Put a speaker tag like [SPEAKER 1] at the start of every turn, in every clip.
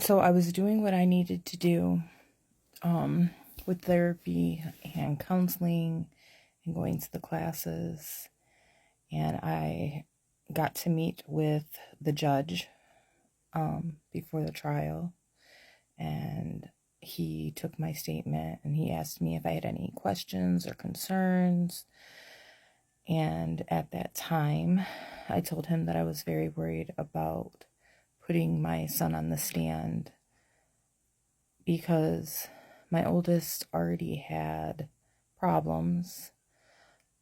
[SPEAKER 1] So I was doing what I needed to do with therapy and counseling and going to the classes. And I got to meet with the judge before the trial. And he took my statement and he asked me if I had any questions or concerns. And at that time, I told him that I was very worried about putting my son on the stand because my oldest already had problems.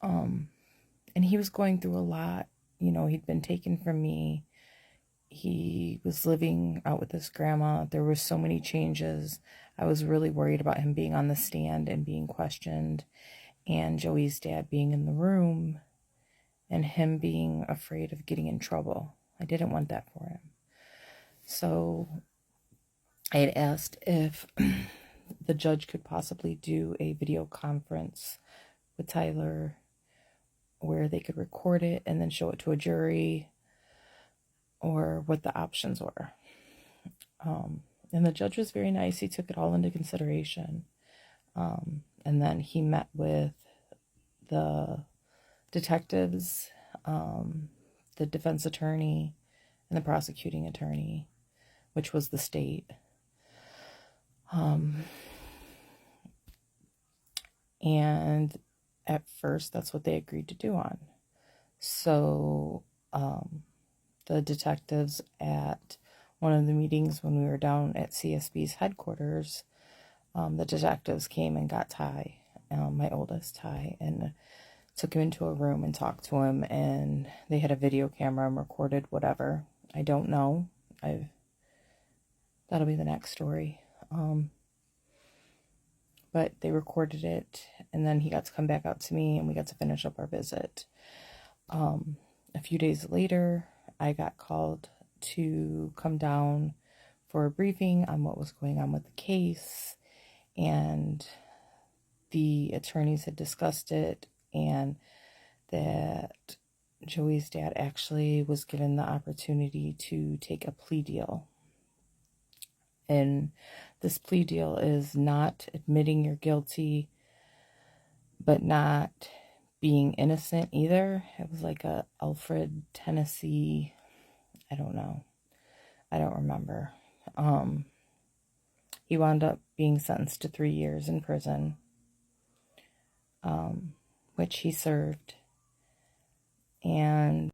[SPEAKER 1] And he was going through a lot. You know, he'd been taken from me. He was living out with his grandma. There were so many changes. I was really worried about him being on the stand and being questioned, and Joey's dad being in the room and him being afraid of getting in trouble. I didn't want that for him. So I had asked if the judge could possibly do a video conference with Tyler where they could record it and then show it to a jury, or what the options were. And the judge was very nice. He took it all into consideration. And then he met with the detectives, the defense attorney, and the prosecuting attorney, which was the state. And at first, that's what they agreed to do on. So the detectives at one of the meetings when we were down at CSB's headquarters, the detectives came and got Ty, my oldest Ty, and took him into a room and talked to him, and they had a video camera and recorded whatever. I don't know. That'll be the next story. But they recorded it, and then he got to come back out to me, and we got to finish up our visit. A few days later, I got called to come down for a briefing on what was going on with the case, and the attorneys had discussed it, and that Joey's dad actually was given the opportunity to take a plea deal. And this plea deal is not admitting you're guilty, but not being innocent either. It was like a Alfred, Tennessee, I don't know. I don't remember. He wound up being sentenced to 3 years in prison, which he served. And